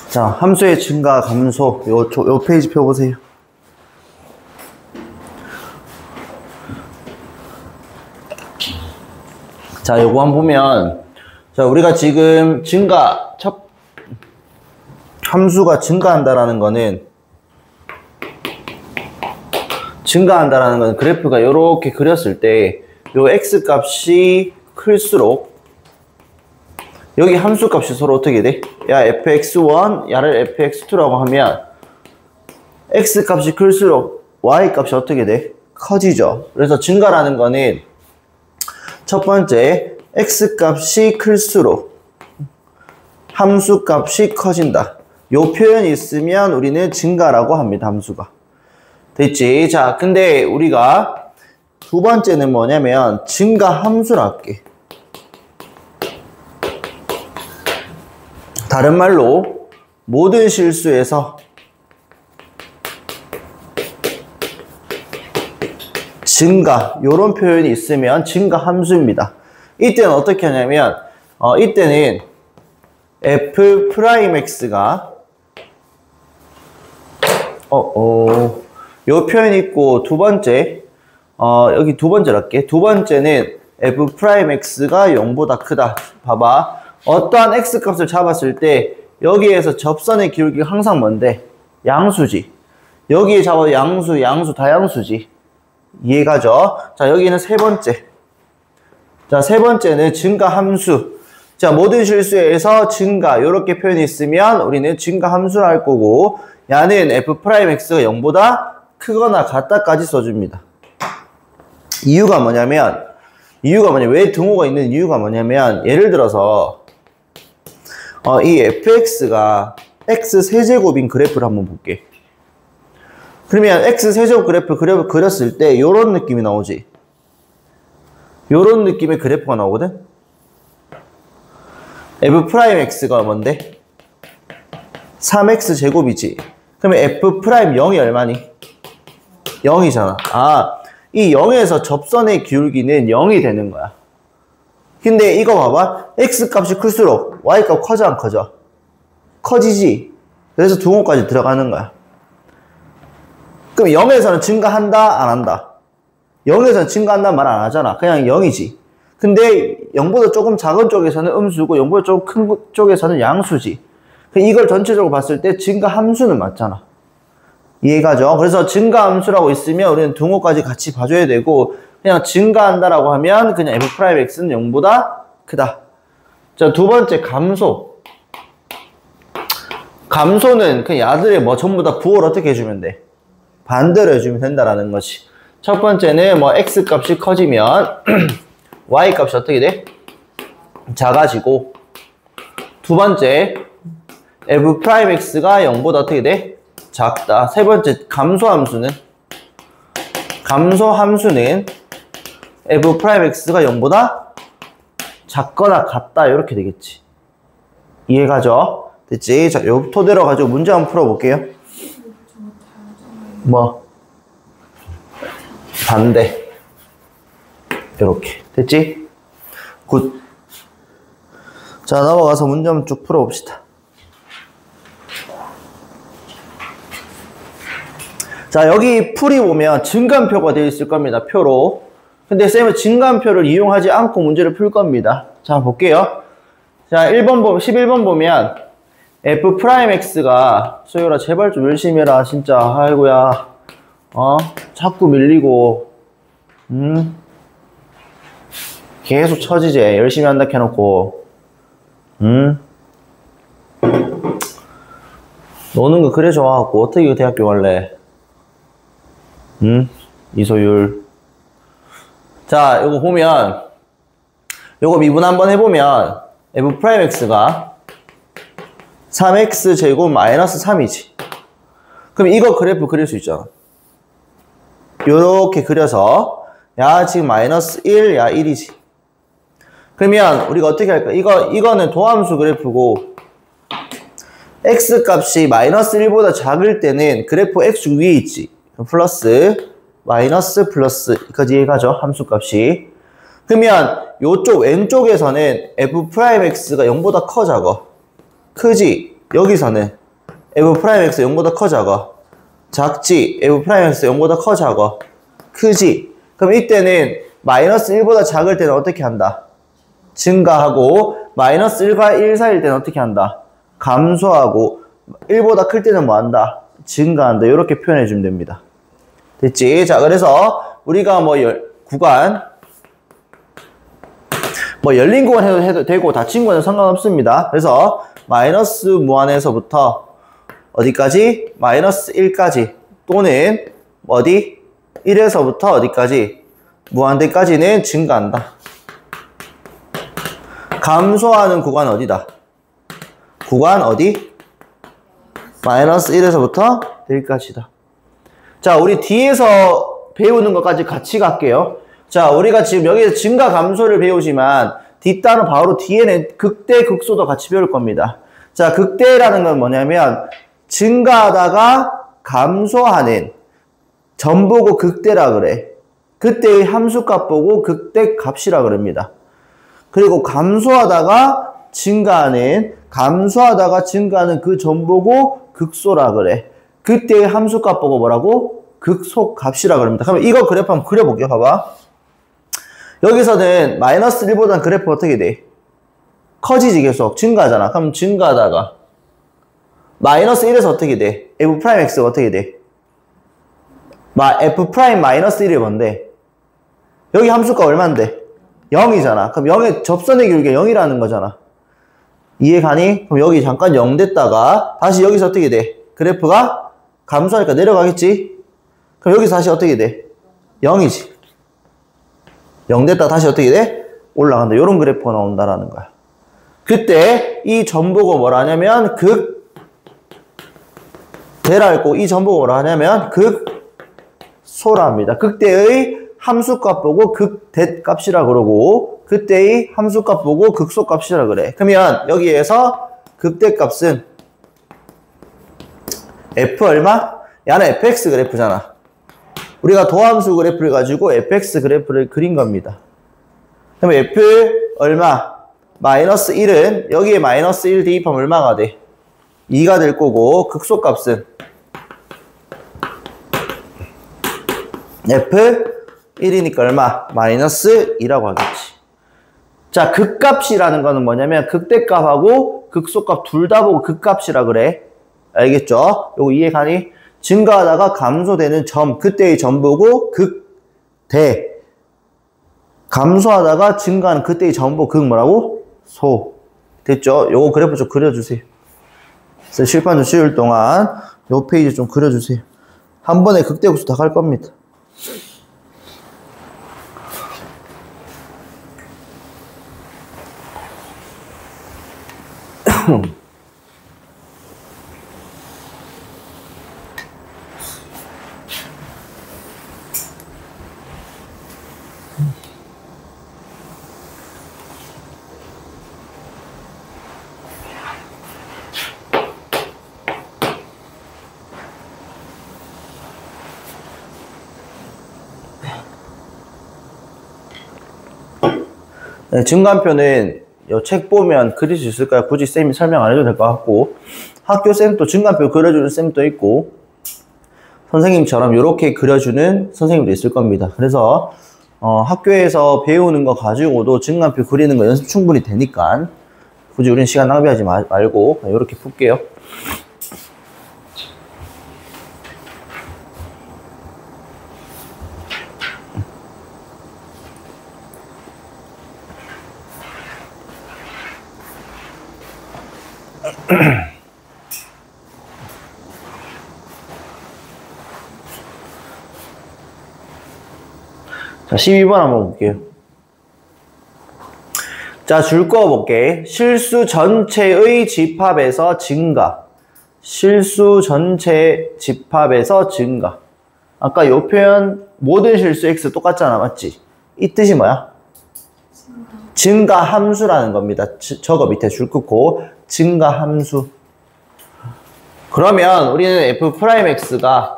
자, 함수의 증가, 감소. 요 페이지 펴보세요. 자, 요거 한번 보면, 자, 우리가 지금 함수가 증가한다라는 거는 그래프가 요렇게 그렸을 때, 요 x 값이 클수록, 여기 함수 값이 서로 어떻게 돼? 야, fx1, 야를 fx2라고 하면, x 값이 클수록 y 값이 어떻게 돼? 커지죠. 그래서 증가라는 거는, 첫 번째, x 값이 클수록 함수 값이 커진다. 요 표현이 있으면 우리는 증가라고 합니다. 함수가. 됐지? 자, 근데 우리가 두 번째는 뭐냐면 증가 함수라 할게. 다른 말로 모든 실수에서 증가, 요런 표현이 있으면 증가 함수입니다. 이때는 어떻게 하냐면 이때는 f'x가 요 표현이 있고 두 번째 여기 두 번째로 할게. 두 번째는 f'x가 0보다 크다. 봐봐. 어떠한 x값을 잡았을 때 여기에서 접선의 기울기가 항상 뭔데? 양수지. 여기에 잡아도 양수 다 양수지. 이해가죠? 자, 여기는 세 번째. 자, 세 번째는 증가 함수. 자, 모든 실수에서 증가, 요렇게 표현이 있으면 우리는 증가 함수라 할 거고, 야는 f'x가 0보다 크거나 같다까지 써줍니다. 이유가 뭐냐면, 왜 등호가 있는 이유가 뭐냐면, 예를 들어서, 이 fx가 x세제곱인 그래프를 한번 볼게. 그러면 x세제곱 그래프 그렸을 때 요런 느낌이 나오지. 요런 느낌의 그래프가 나오거든. f'x가 뭔데? 3x 제곱이지. 그러면 f'0이 얼마니? 0이잖아. 아, 이 0에서 접선의 기울기는 0이 되는 거야. 근데 이거 봐봐. x 값이 클수록 y 값 커져 안 커져? 커지지. 그래서 등호까지 들어가는 거야. 그럼 0에서는 증가한다? 안 한다? 0에서는 증가한다는 말 안 하잖아. 그냥 0이지. 근데 0보다 조금 작은 쪽에서는 음수고 0보다 조금 큰 쪽에서는 양수지. 이걸 전체적으로 봤을 때 증가 함수는 맞잖아. 이해가죠? 그래서 증가 함수라고 있으면 우리는 등호까지 같이 봐줘야 되고, 그냥 증가한다라고 하면 그냥 f'x는 0보다 크다. 자, 두 번째 감소. 감소는 그냥 야들의 전부 다 부호를 어떻게 해주면 돼? 반대로 해주면 된다라는 것이. 첫 번째는 x 값이 커지면 y 값이 어떻게 돼? 작아지고, 두 번째 f'x가 0보다 어떻게 돼? 작다. 세 번째 감소함수는 f'x가 0보다 작거나 같다. 이렇게 되겠지. 이해가죠? 됐지? 자, 요 토대로 가지고 문제 한번 풀어볼게요. 반대. 이렇게. 됐지? 굿. 자, 넘어가서 문제 한번 쭉 풀어봅시다. 자, 여기 풀이 보면 증간표가 되어 있을 겁니다. 표로. 근데 쌤은 증간표를 이용하지 않고 문제를 풀 겁니다. 자, 한번 볼게요. 자, 11번 보면 f'x가 소율아 제발 좀 열심히 해라. 진짜. 아이고야. 자꾸 밀리고 계속 처지지. 열심히 한다 해놓고 노는 거 그래 좋아갖고 어떻게 이거 대학교 갈래? 이소율. 자, 요거 보면 요거 미분 한번 해보면 f'x가 3x 제곱 마이너스 3이지. 그럼 이거 그래프 그릴 수 있잖아. 요렇게 그려서 야 지금 마이너스 1, 야 1이지. 그러면 우리가 어떻게 할까? 이거는 도함수 그래프고 x 값이 마이너스 1보다 작을 때는 그래프 x 위에 있지. 플러스 마이너스 플러스 까지 이해가죠? 함수 값이. 그러면 요쪽 왼쪽에서는 f'x가 0보다 커 작아? 크지? 여기서는 f'(x) 0보다 커 작아? 작지? f'(x) 0보다 커 작아? 크지? 그럼 이때는 마이너스 1보다 작을 때는 어떻게 한다? 증가하고 마이너스 1과 1 사이일 때는 어떻게 한다? 감소하고 1보다 클 때는 뭐 한다? 증가한다. 이렇게 표현해 주면 됩니다. 됐지? 자, 그래서 우리가 구간 열린 구간 해도 되고 닫힌 구간은 상관없습니다. 그래서 마이너스 무한에서부터 어디까지? 마이너스 1까지 또는 어디? 1에서부터 어디까지? 무한대까지는 증가한다. 감소하는 구간 어디다? 구간 어디? 마이너스 1에서부터 1까지다. 자, 우리 뒤에서 배우는 것까지 같이 갈게요. 자, 우리가 지금 여기서 증가 감소를 배우지만 뒷단은 바로 뒤에는 극대 극소도 같이 배울 겁니다. 자, 극대라는 건 뭐냐면 증가하다가 감소하는 점 보고 극대라 그래. 그때의 함수값 보고 극대 값이라 그럽니다. 그리고 감소하다가 증가하는 그 점 보고 극소라 그래. 그때의 함수값 보고 뭐라고? 극소값이라 그럽니다. 그러면 이거 그래프 한번 그려볼게요. 봐봐. 여기서는 마이너스 1보다는 그래프 어떻게 돼? 커지지 계속. 증가하잖아. 그럼 증가하다가 마이너스 1에서 어떻게 돼? f'x가 어떻게 돼? f' 마이너스 1이 뭔데? 여기 함수가 얼만데? 0이잖아. 그럼 0의 접선의 기울기가 0이라는 거잖아. 이해 가니? 그럼 여기 잠깐 0 됐다가 다시 여기서 어떻게 돼? 그래프가 감소하니까 내려가겠지? 그럼 여기서 다시 어떻게 돼? 0이지. 0 됐다가 다시 어떻게 돼? 올라간다. 이런 그래프가 나온다라는 거야. 그때 이 점 보고 뭐라 하냐면 대라 했고 이 점 보고 뭐라 하냐면 극소라 합니다. 극대의 함수값 보고 극대 값이라 그러고 그때의 함수값 보고 극소 값이라 그래. 그러면 여기에서 극대 값은 f 얼마? 얘는 fx 그래프잖아. 우리가 도함수 그래프를 가지고 fx 그래프를 그린 겁니다. 그럼 f 얼마? 마이너스 1은 여기에 마이너스 1 대입하면 얼마가 돼? 2가 될 거고 극소 값은 f1이니까 얼마? 마이너스 2라고 하겠지. 자, 극값이라는 거는 뭐냐면 극대값하고 극소값 둘 다 보고 극값이라 그래. 알겠죠? 요거 이해 가니? 증가하다가 감소되는 점, 그때의 점 보고 극대. 감소하다가 증가하는 그때의 점 보고 극 뭐라고? 소. 됐죠? 요거 그래프 좀 그려주세요. 실판 좀 씌울 동안 요 페이지 좀 그려주세요. 한 번에 극대극소 다 갈 겁니다. 네, 증간표는 이 책 보면 그릴 수 있을까요? 굳이 쌤이 설명 안 해도 될 것 같고 학교 쌤도 증간표 그려주는 쌤도 있고 선생님처럼 이렇게 그려주는 선생님도 있을 겁니다. 그래서 학교에서 배우는 거 가지고도 증간표 그리는 거 연습 충분히 되니까 굳이 우리는 시간 낭비하지 말고 이렇게 풀게요. 자, 12번 한번 볼게요. 자, 줄 거 볼게. 실수 전체의 집합에서 증가. 실수 전체 집합에서 증가. 아까 이 표현 모든 실수 x 똑같잖아, 맞지? 이 뜻이 뭐야? 증가 함수라는 겁니다. 저거 밑에 줄 긋고 증가 함수. 그러면 우리는 f'x가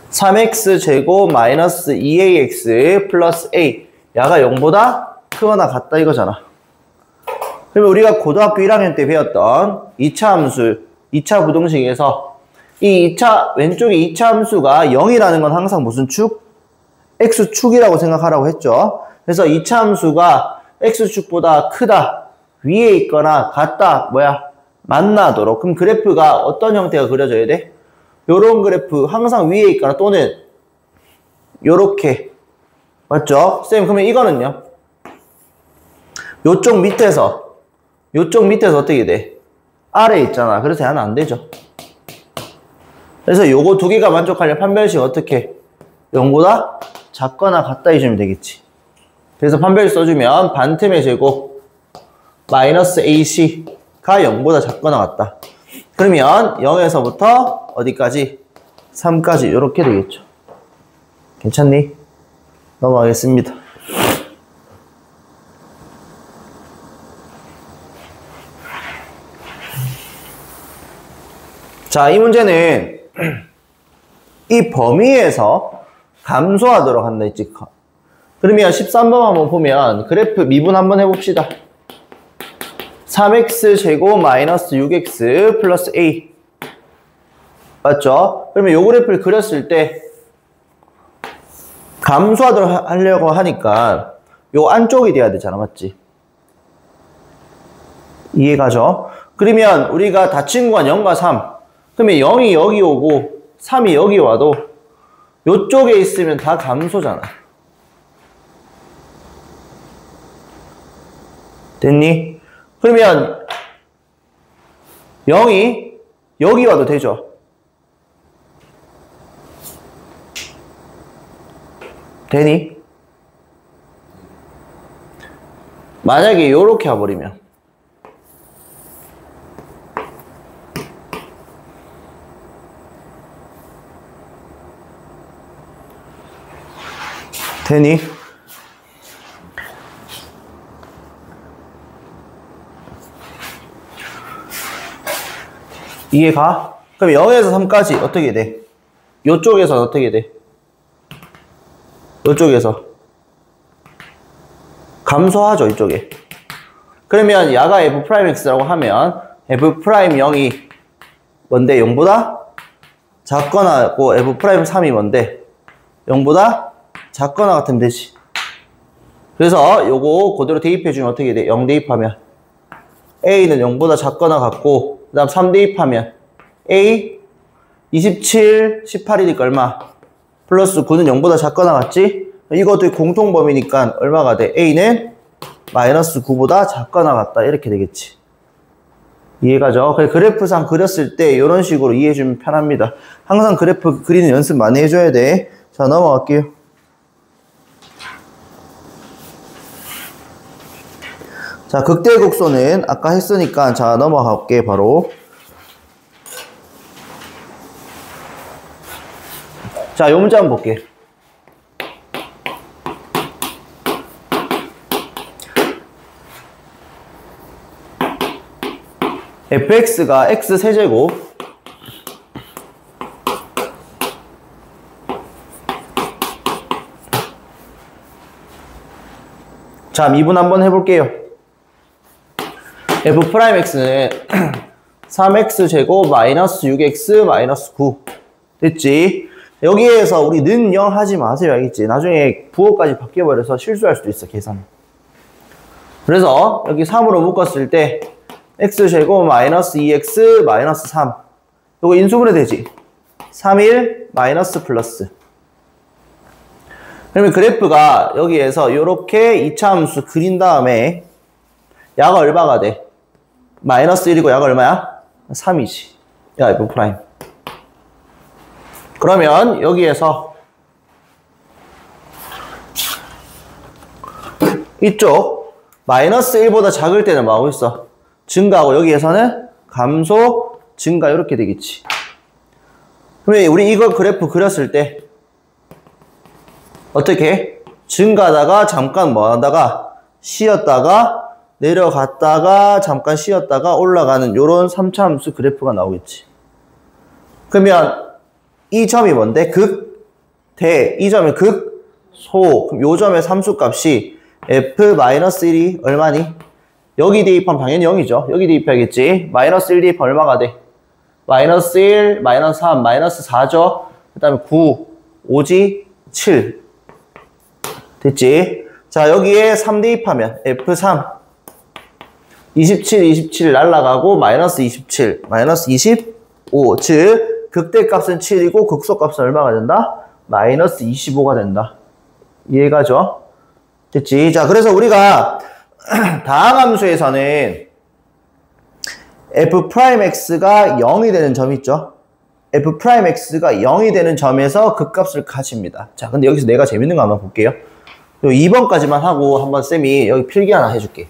3x제곱 마이너스 2ax 플러스 a 야가 0보다 크거나 같다 이거잖아. 그러면 우리가 고등학교 1학년 때 배웠던 2차 함수, 2차 부등식에서 이 2차, 왼쪽에 2차 함수가 0이라는 건 항상 무슨 축? X축이라고 생각하라고 했죠. 그래서 2차 함수가 X축보다 크다, 위에 있거나 같다, 만나도록. 그럼 그래프가 어떤 형태가 그려져야 돼? 요런 그래프, 항상 위에 있거나 또는 요렇게. 맞죠? 쌤, 그러면 이거는요? 요쪽 밑에서 어떻게 돼? 아래 있잖아. 그래서 하면 안 되죠. 그래서 요거 두 개가 만족하려면 판별식 어떻게? 0보다 작거나 같다 해주면 되겠지. 그래서 판별식 써주면 반틈의 제곱 마이너스 AC가 0보다 작거나 같다. 그러면 0에서부터 어디까지? 3까지 이렇게 되겠죠. 괜찮니? 넘어가겠습니다. 자, 이 문제는 이 범위에서 감소하도록 한다 했지. 그러면 13번 한번 보면 그래프 미분 한번 해봅시다. 3x 제곱 마이너스 6x 플러스 a. 맞죠? 그러면 요 그래프를 그렸을 때 감소하도록 하려고 하니까 요 안쪽이 돼야 되잖아. 맞지? 이해가죠? 그러면 우리가 닫힌 구간 0과 3. 그러면 0이 여기 오고 3이 여기 와도 요쪽에 있으면 다 감소잖아. 됐니? 그러면 0이 여기 와도 되죠. 되니? 만약에 요렇게 와버리면 되니? 이해가? 그럼 0에서 3까지 어떻게 돼? 요쪽에서 어떻게 돼? 요쪽에서 감소하죠, 이쪽에. 그러면 야가 f'x라고 하면 f'0이 뭔데? 0보다 작거나 고 f'3이 뭔데? 0보다 작거나 같으면 되지. 그래서 요거 그대로 대입해주면 어떻게 돼? 0 대입하면 a는 0보다 작거나 같고 그 다음 3 대입하면 a 27, 18이니까 얼마? 플러스 9는 0보다 작거나 같지? 이것도 공통범위니까 얼마가 돼? a는 마이너스 9보다 작거나 같다 이렇게 되겠지. 이해가죠? 그래프상 그렸을 때 이런 식으로 이해해주면 편합니다. 항상 그래프 그리는 연습 많이 해줘야 돼. 자, 넘어갈게요. 자, 극대극소는 아까 했으니까 자, 넘어갈게 바로. 자, 요 문제 한번 볼게. fx가 x세제곱 자, 미분 한번 해볼게요. f'x는 3x제곱 마이너스 6x 마이너스 9 됐지? 여기에서 우리 는 0 하지 마세요. 알겠지? 나중에 부호까지 바뀌어버려서 실수할 수도 있어, 계산. 그래서 여기 3으로 묶었을 때 x제곱 마이너스 2x 마이너스 3 요거 인수분해 되지? 3, 1 마이너스 플러스. 그러면 그래프가 여기에서 요렇게 2차 함수 그린 다음에 야가 얼마가 돼? 마이너스 1이고 야가 얼마야? 3이지. 야, f 프라임. 그러면 여기에서 이쪽 마이너스 1보다 작을 때는 뭐하고 있어? 증가하고 여기에서는 감소, 증가 이렇게 되겠지. 그러면 우리 이거 그래프 그렸을 때 어떻게? 증가하다가 잠깐 뭐 하다가 쉬었다가 내려갔다가 잠깐 쉬었다가 올라가는 요런 3차 함수 그래프가 나오겠지. 그러면 이 점이 뭔데? 극, 대, 이 점이 극, 소. 그럼 요 점의 함수값이 f-1이 얼마니? 여기 대입하면 당연히 0이죠. 여기 대입해야겠지. 마이너스 1 대입하면 얼마가 돼? 마이너스 1, 마이너스 3, 마이너스 4죠. 그 다음에 9, 5지, 7. 됐지? 자, 여기에 3 대입하면 F3. 27, 27 날라가고 마이너스 27, 마이너스 25. 즉, 극대값은 7이고 극소값은 얼마가 된다? 마이너스 25가 된다. 이해가죠? 됐지? 자, 그래서 우리가 다항함수에서는 f'x가 0이 되는 점이 있죠? f'x가 0이 되는 점에서 극값을 가집니다. 자, 근데 여기서 내가 재밌는 거 한번 볼게요. 요 2번까지만 하고 한번 쌤이 여기 필기 하나 해줄게.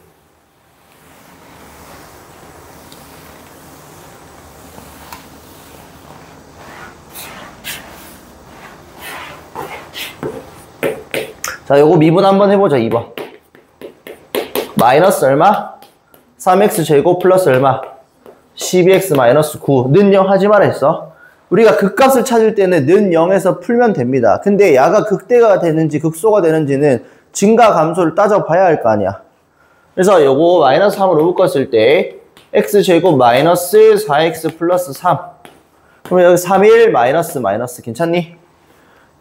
자, 요거 미분 한번 해보자. 2번. 마이너스 얼마? 3x 제곱 플러스 얼마? 12x 마이너스 9. 는 0 하지 말아 했어. 우리가 극값을 찾을 때는 는 0에서 풀면 됩니다. 근데 야가 극대가 되는지 극소가 되는지는 증가 감소를 따져봐야 할 거 아니야. 그래서 요거 마이너스 3으로 묶었을 때 x 제곱 마이너스 4x 플러스 3. 그러면 여기 3일 마이너스 마이너스 괜찮니?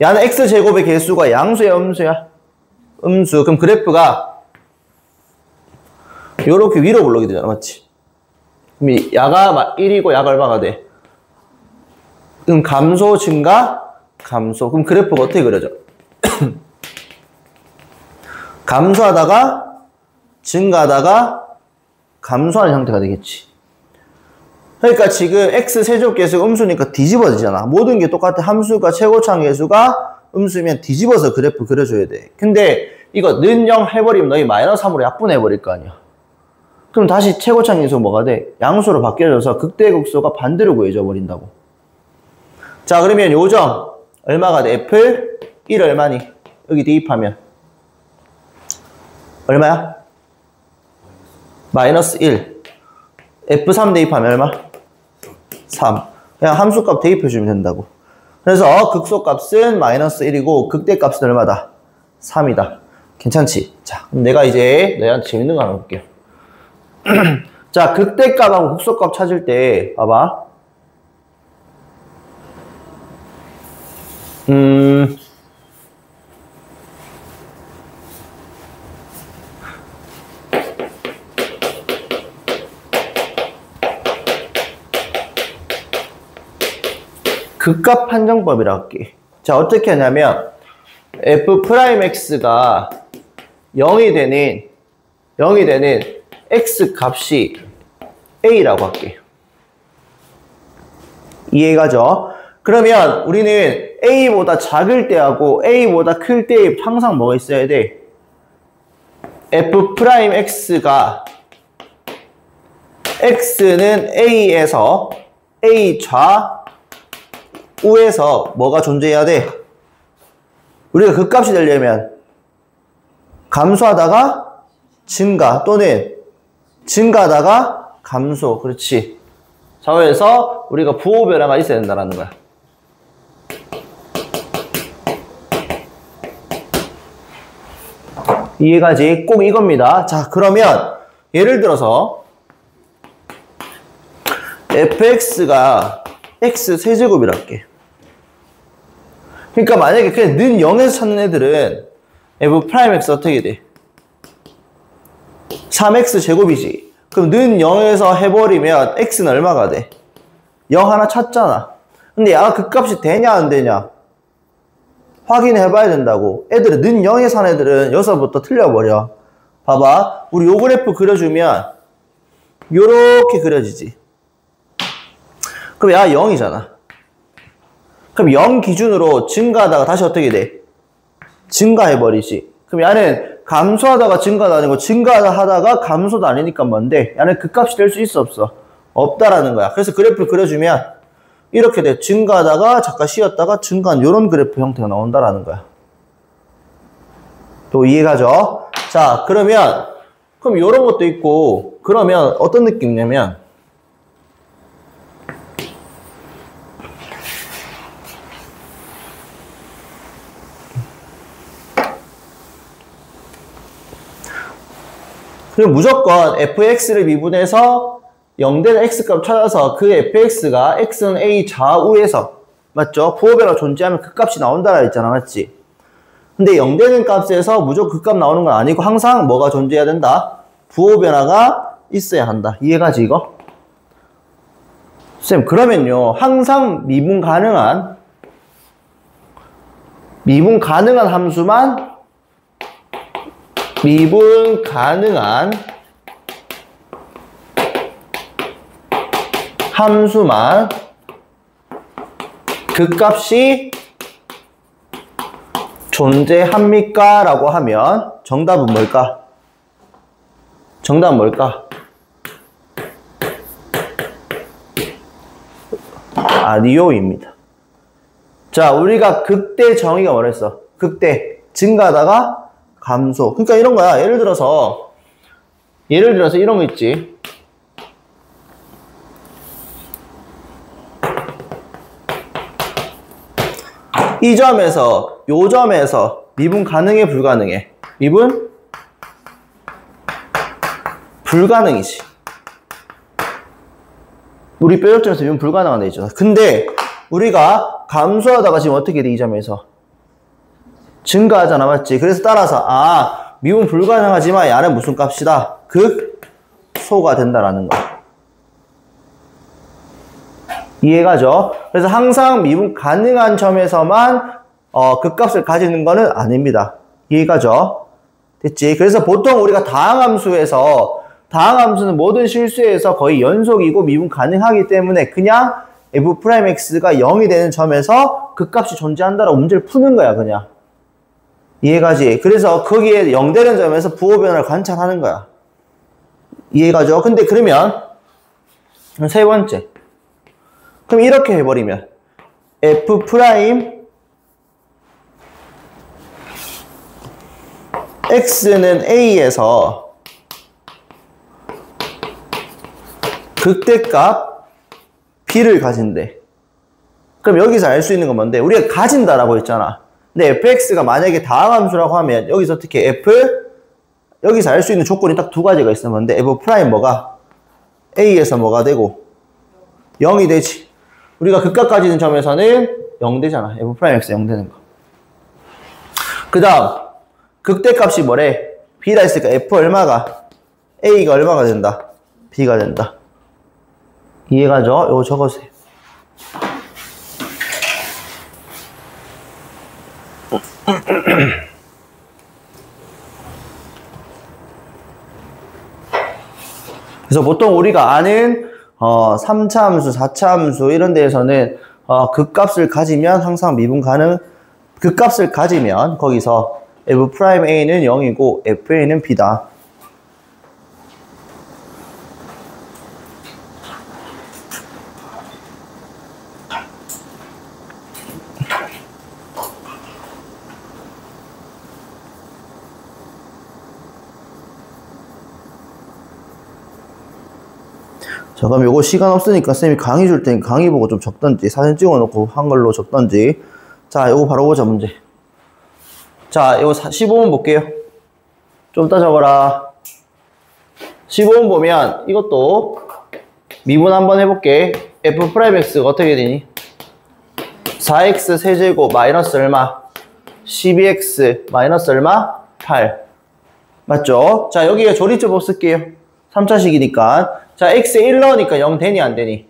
야는 x 제곱의 개수가 양수야 음수야? 음수. 그럼 그래프가 요렇게 위로 올라오게 되잖아. 맞지? 그럼 야가 1이고 야가 얼마가 돼? 그럼 감소 증가 감소. 그럼 그래프가 어떻게 그려져? 감소하다가 증가하다가 감소하는 형태가 되겠지. 그러니까 지금 x 세제곱계수가 음수니까 뒤집어지잖아. 모든 게 똑같아. 함수가 최고차항 계수가 음수면 뒤집어서 그래프 그려줘야 돼. 근데 이거 는 0 해버리면 너희 마이너스 3으로 약분해버릴 거 아니야. 그럼 다시 최고차항 계수가 뭐가 돼? 양수로 바뀌어져서 극대극소가 반대로 구해져 버린다고. 자, 그러면 요점 얼마가 돼? F 1 얼마니? 여기 대입하면 얼마야? 마이너스 1. F3 대입하면 얼마? 3. 그냥 함수값 대입해주면 된다고. 그래서 극소값은 마이너스 1이고 극대값은 얼마다? 3이다. 괜찮지? 자, 그럼 내가 이제 너희한테 재밌는 거 하나 볼게요. 자, 극대값하고 극소값 찾을 때 봐봐. 극값 판정법이라고 할게. 자, 어떻게 하냐면 f'x가 0이 되는 x 값이 a라고 할게. 이해가죠? 그러면 우리는 a보다 작을 때하고 a보다 클 때에 항상 뭐가 있어야 돼? f'x가 x는 a에서 a 좌우에서 뭐가 존재해야 돼? 우리가 극값이 되려면 감소하다가 증가 또는 증가하다가 감소. 그렇지. 좌우에서 우리가 부호 변화가 있어야 된다는 거야. 이해가지? 꼭 이겁니다. 자, 그러면 예를 들어서 fx가 x 세제곱이라 할게. 그러니까 만약에 그냥 는 0에서 찾는 애들은 f'x 어떻게 돼? 3x 제곱이지. 그럼 는 0에서 해버리면 x는 얼마가 돼? 0 하나 찾잖아. 근데 야가 극값이 되냐 안 되냐? 확인해봐야 된다고. 애들은 는 0에 산 애들은 여기서부터 틀려버려. 봐봐. 우리 요 그래프 그려주면 요렇게 그려지지. 그럼 야 0이잖아. 그럼 0 기준으로 증가하다가 다시 어떻게 돼? 증가해버리지. 그럼 야는 감소하다가 증가도 아니고 증가하다가 감소도 아니니까 뭔데? 야는 극값이 될 수 있어 없어? 없다라는 거야. 그래서 그래프를 그려주면 이렇게 돼. 증가하다가 잠깐 쉬었다가 증가한 이런 그래프 형태가 나온다라는 거야. 또 이해가죠? 자, 그럼 이런 것도 있고, 그러면 어떤 느낌이냐면 그럼 무조건 fx를 미분해서 0되는 x값 찾아서 그 fx가 x는 a 좌우에서 맞죠? 부호변화 존재하면 그 값이 나온다라 했잖아. 맞지? 근데 0되는 값에서 무조건 그 값 나오는 건 아니고 항상 뭐가 존재해야 된다? 부호변화가 있어야 한다. 이해가지 이거? 쌤 그러면요 항상 미분 가능한 함수만 그 값이 존재합니까? 라고 하면 정답은 뭘까? 아니오입니다. 자, 우리가 극대 정의가 뭐랬어? 극대 증가하다가 감소. 그러니까 이런 거야. 예를 들어서 이런 거 있지. 이 점에서 요 점에서 미분 가능해 불가능해? 미분 불가능이지. 우리 뾰족점에서 미분 불가능한 데 있잖아. 근데 우리가 감소하다가 지금 어떻게 돼? 이 점에서 증가하잖아. 맞지? 그래서 따라서 미분 불가능하지만 얘는 무슨 값이다? 극소가 된다라는 거. 이해가죠? 그래서 항상 미분 가능한 점에서만 극값을 가지는 거는 아닙니다. 이해가죠? 됐지? 그래서 보통 우리가 다항함수는 모든 실수에서 거의 연속이고 미분 가능하기 때문에 그냥 f'x가 0이 되는 점에서 극값이 존재한다라고 문제를 푸는 거야, 그냥. 이해가지? 그래서 거기에 0 되는 점에서 부호 변화를 관찰하는 거야. 이해가죠? 근데 그러면 세 번째. 그럼 이렇게 해버리면 f'x는 a에서 극대값 b를 가진대. 그럼 여기서 알 수 있는 건 뭔데? 우리가 가진다라고 했잖아. 근데 fx가 만약에 다항함수라고 하면 여기서 어떻게 여기서 알 수 있는 조건이 딱 두 가지가 있어. 뭔데? f' 뭐가? a에서 뭐가 되고 0이 되지. 우리가 극값 가지는 점에서는 0 되잖아. f'x 0 되는 거. 그 다음 극대값이 뭐래? b라 했으니까 f 얼마가? a가 얼마가 된다? b가 된다. 이해가죠? 요거 적어주세요. 그래서 보통 우리가 아는 3차 함수, 4차 함수 이런 데에서는 극값을 가지면 항상 극값을 가지면 거기서 f'a는 0이고 f'a는 b다. 자, 그럼 요거 시간 없으니까 쌤이 강의 줄 테니까 강의 보고 좀 적던지 사진 찍어놓고 한글로 적던지. 자, 요거 바로 보자 문제. 자, 요거 15번 볼게요. 좀 이따 적어라. 15번 보면 이것도 미분 한번 해볼게. f'x가 어떻게 되니? 4x 세제곱 마이너스 얼마? 12x 마이너스 얼마? 8. 맞죠? 자, 여기에 조리제법 쓸게요. 3차식이니까. 자, x에 1 넣으니까 0 되니 안 되니?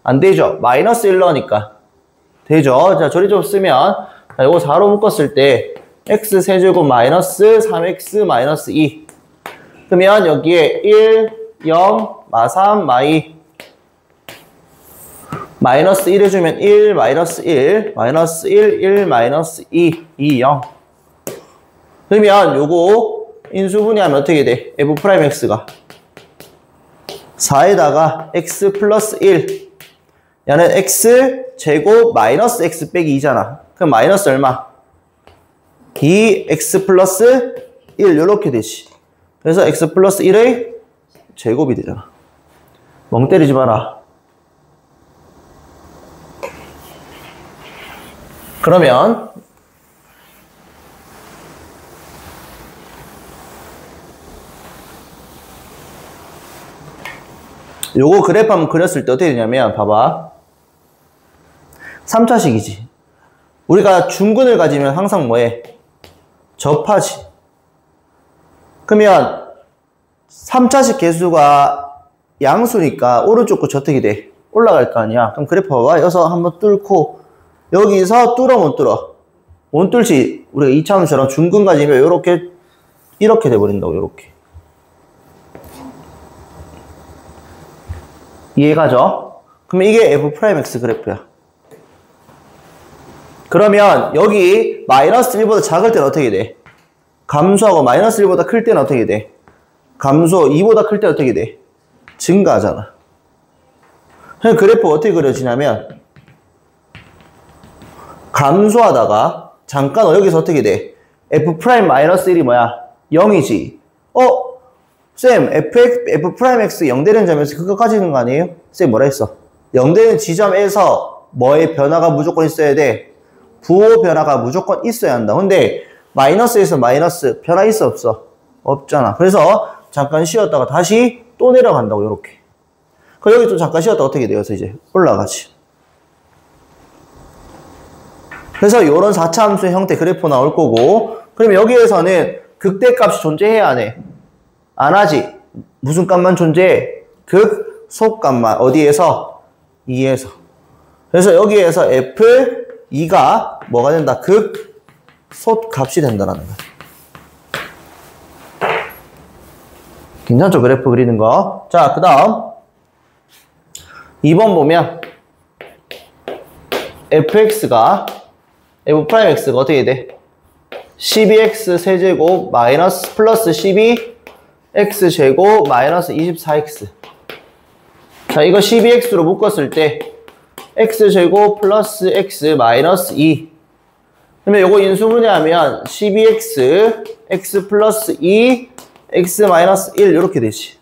안 되죠. 마이너스 1 넣으니까 되죠. 자, 조리제법 쓰면 자, 요거 4로 묶었을 때 x 세제곱 마이너스 3x 마이너스 2. 그러면 여기에 1, 0, 마3, 마2 마이너스 1 해주면 1, 마이너스 1, 마이너스 1, 1, 마이너스 2, 2, 0. 그러면 요거 인수분해하면 어떻게 돼? f'x가 4에다가 x 플러스 1. 얘는 x 제곱 마이너스 x 빼기 2잖아. 그럼 마이너스 얼마? 2x 플러스 1 요렇게 되지. 그래서 x 플러스 1의 제곱이 되잖아. 멍 때리지 마라. 그러면 요거 그래프 한번 그렸을 때 어떻게 되냐면, 봐봐. 3차식이지. 우리가 중근을 가지면 항상 뭐해? 접하지. 그러면 3차식 개수가 양수니까 오른쪽 거 저택이 돼. 올라갈 거 아니야. 그럼 그래프 봐봐. 여기서 한번 뚫고 여기서 뚫어 못 뚫어? 못 뚫지. 우리가 2차함수처럼 중근 가지면 이렇게 돼버린다고. 이렇게. 이해가죠? 그러면 이게 F'X 그래프야. 그러면 여기 마이너스 1보다 작을 때는 어떻게 돼? 감소하고 마이너스 1보다 클 때는 어떻게 돼? 감소, 2보다 클 때는 어떻게 돼? 증가하잖아. 그럼 그래프가 어떻게 그려지냐면 감소하다가 잠깐 여기서 어떻게 돼? F'-1이 뭐야? 0이지. 쌤, F'X 0 되는 점에서 그거까지 있는 거 아니에요? 쌤 뭐라 했어? 0 되는 지점에서 뭐의 변화가 무조건 있어야 돼? 부호 변화가 무조건 있어야 한다. 근데 마이너스에서 마이너스 변화 있어 없어? 없잖아. 그래서 잠깐 쉬었다가 다시 또 내려간다고. 요렇게. 그럼 여기 또 잠깐 쉬었다가 어떻게 돼요? 이제 올라가지. 그래서 요런 4차 함수의 형태 그래프 나올 거고, 그러면 여기에서는 극대값이 존재해야 안 해? 안 하지. 무슨 값만 존재해? 극소값만. 어디에서? 2에서. 그래서 여기에서 F2가 뭐가 된다? 극소값이 된다라는 거야. 괜찮죠? 그래프 그리는 거. 자, 그 다음 2번 보면 F'X가 어떻게 돼? 12x 세제곱 마이너스 플러스 12x 제곱 마이너스 24x. 자, 이거 12x로 묶었을 때 x 제곱 플러스 x 마이너스 2. 그러면 이거 인수분해하면 12x x 플러스 2 x 마이너스 1 이렇게 되지.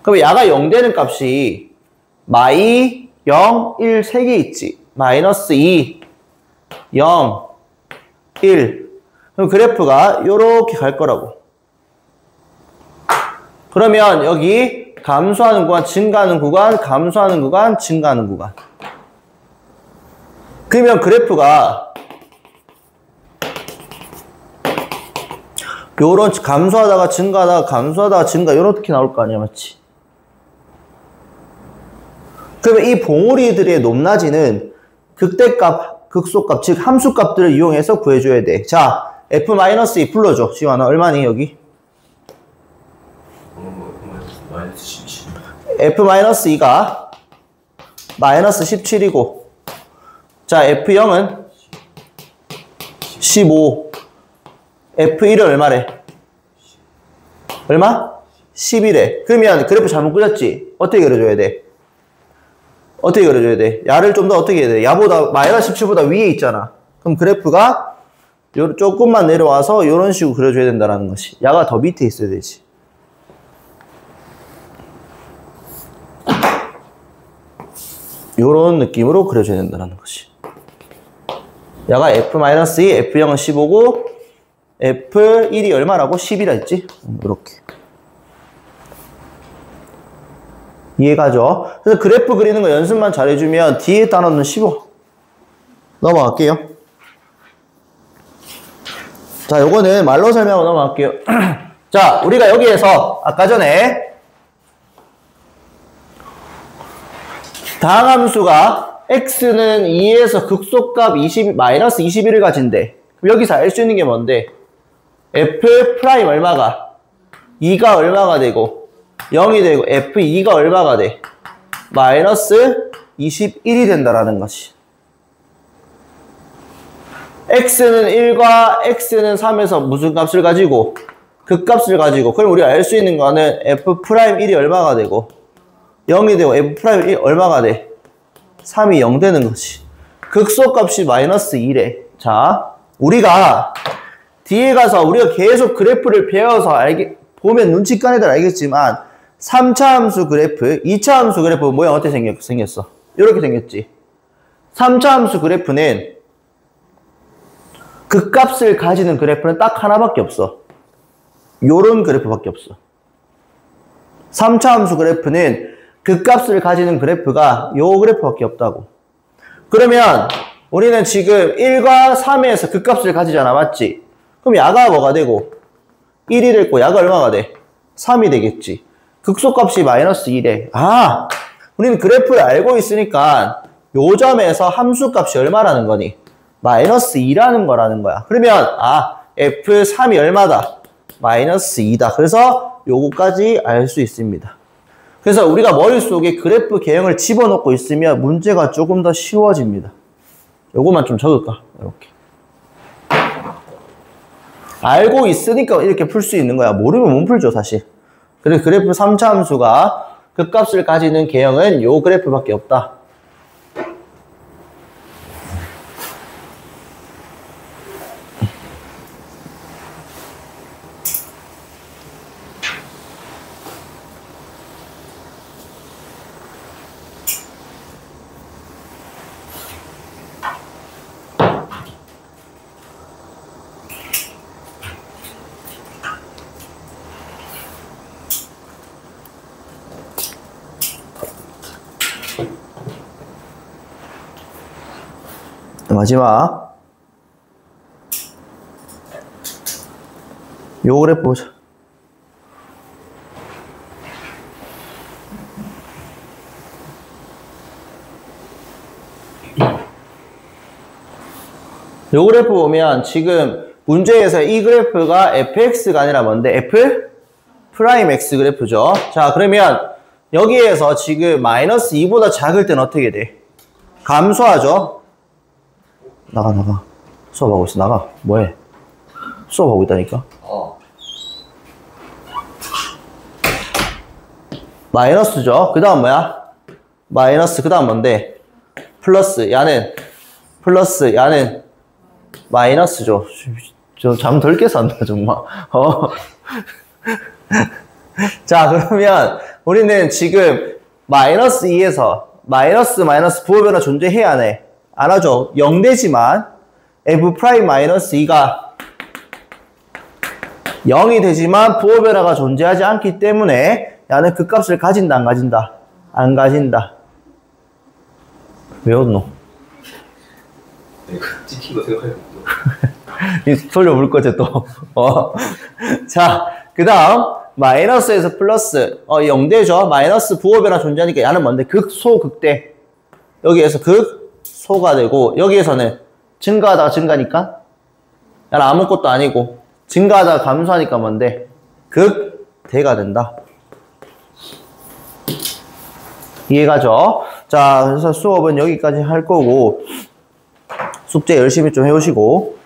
그럼 야가 0 되는 값이 마이 0, 1 3개 있지. 마이너스 2, 0, 1. 그럼 그래프가 요렇게 갈 거라고. 그러면 여기 감소하는 구간, 증가하는 구간, 감소하는 구간, 증가하는 구간. 그러면 그래프가 요런 감소하다가 증가하다가 감소하다가 증가 요렇게 나올 거 아니야, 맞지? 그러면 이 봉우리들의 높낮이는 극대값, 극소값, 즉 함수값들을 이용해서 구해줘야 돼. 자, F-2 불러줘. 지환아, 얼마니 여기? F-2가 마이너스 17이고, 자, F0은 15. F1은 얼마래? 얼마? 11에. 그러면 그래프 잘못 그렸지? 어떻게 그려줘야 돼? 어떻게 그려줘야 돼? 야를 좀 더 어떻게 해야 돼? 야보다 마이너스 17보다 위에 있잖아. 그럼 그래프가 조금만 내려와서 이런 식으로 그려줘야 된다는 것이. 야가 더 밑에 있어야 되지. 이런 느낌으로 그려줘야 된다는 것이. 야가 F-2, F0은 15고 F1이 얼마라고? 10이라 했지? 이렇게. 이해가죠? 그래서 그래프 그리는 거 연습만 잘해주면 뒤에 단어는 15. 넘어갈게요. 자, 요거는 말로 설명하고 넘어갈게요. 자, 우리가 여기에서 아까 전에 다항함수가 x는 2에서 극소값 마이너스 21을 가진대. 그럼 여기서 알 수 있는 게 뭔데? f' 얼마가? 2가 얼마가 되고 0이 되고 f2가 얼마가 돼? 마이너스 21이 된다라는 것이. x는 1과 x는 3에서 무슨 값을 가지고? 극값을 가지고. 그럼 우리가 알 수 있는 거는 f'1이 얼마가 되고 0이 되고 f'1이 얼마가 돼? 3이 0 되는 것이. 극소값이 마이너스 2래. 자, 우리가 뒤에 가서 우리가 계속 그래프를 배워서 보면 눈치깐 애들 알겠지만 3차 함수 그래프, 2차 함수 그래프 모양 어떻게 생겼어? 이렇게 생겼지. 3차 함수 그래프는 극값을 가지는 그래프는 딱 하나밖에 없어. 요런 그래프밖에 없어. 3차 함수 그래프는 극값을 가지는 그래프가 요 그래프밖에 없다고. 그러면 우리는 지금 1과 3에서 극값을 가지잖아, 맞지? 그럼 야가 뭐가 되고 1이 됐고 야가 얼마가 돼? 3이 되겠지. 극소값이 마이너스 1에 우리는 그래프를 알고 있으니까 요 점에서 함수값이 얼마라는 거니? 마이너스 2라는 거라는 거야. 그러면 F3이 얼마다? 마이너스 2다. 그래서 요거까지 알 수 있습니다. 그래서 우리가 머릿속에 그래프 개형을 집어넣고 있으면 문제가 조금 더 쉬워집니다. 요거만 좀 적을까? 이렇게. 알고 있으니까 이렇게 풀 수 있는 거야. 모르면 못 풀죠, 사실. 그래서 그래프 3차 함수가 극값을 가지는 개형은 요 그래프밖에 없다. 마지막 요 그래프 보자. 요 그래프 보면 지금 문제에서 이 그래프가 fx가 아니라 뭔데? f 프라임 x 그래프죠. 자, 그러면 여기에서 지금 마이너스 2보다 작을 땐 어떻게 돼? 감소하죠. 나가. 수업하고 있어. 나가. 뭐해? 수업하고 있다니까. 마이너스죠. 그 다음 뭐야? 마이너스. 그 다음 뭔데? 플러스. 야는 플러스. 야는 마이너스죠. 저 잠 덜 깨서 한다 정말. 자, 그러면 우리는 지금 마이너스 2에서 마이너스 부호변화 존재해야 하네. 안 하죠. 0되지만 f'-2가 0이 되지만 부호변화가 존재하지 않기 때문에 야는 그 값을 가진다, 안 가진다? 안 가진다. 왜 웃노? 내가 찍힌 거 생각해요. 돌려볼 거지 또. 자, 그 다음 마이너스에서 플러스 0되죠. 마이너스 부호변화 존재하니까 야는 뭔데? 극소극대. 여기에서 극소가 되고 여기에서는 증가하다가 증가니까 야는 아무것도 아니고 증가하다가 감소하니까 뭔데? 극대가 된다. 이해가죠? 자, 그래서 수업은 여기까지 할 거고 숙제 열심히 좀 해오시고